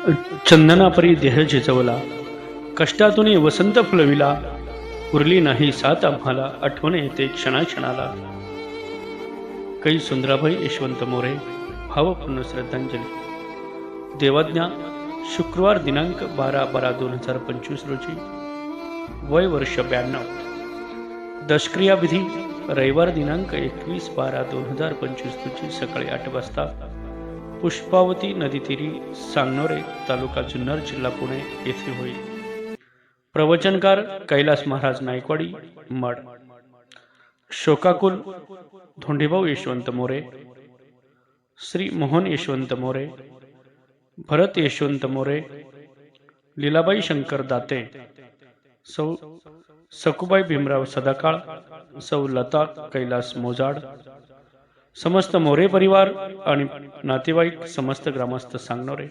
चंदनापरी देह झिजवला, कष्टातून वसंत फुलविला, उरली नाही साथ आम्हाला, आठवण येते क्षणाक्षणाला. कै सुंदराबाई यशवंत मोरे. भावपूर्ण श्रद्धांजली. देवाज्ञा शुक्रवार दिनांक 12/12/2025 रोजी, वय वर्ष 92. दशक्रिया विधी रविवार दिनांक 21/12/2025 रोजी सकाळी 8 वाजता पुष्पावती नदीतीरी, सांगनोरे, तालुका जुन्नर, जिल्हा पुणे येथे होईल. प्रवचनकार कैलास महाराज नायकवाडी, मड. शोकाकुल धोंडीभाऊ यशवंत मोरे, श्री मोहन यशवंत मोरे, भरत यशवंत मोरे, लीलाबाई शंकर दाते, सौ सकुबाई भीमराव सदाकाळ, सौ लता कैलास मोजाड, समस्त मोरे परिवार आणि नातेवाईक, समस्त ग्रामस्थ सांगनोरे.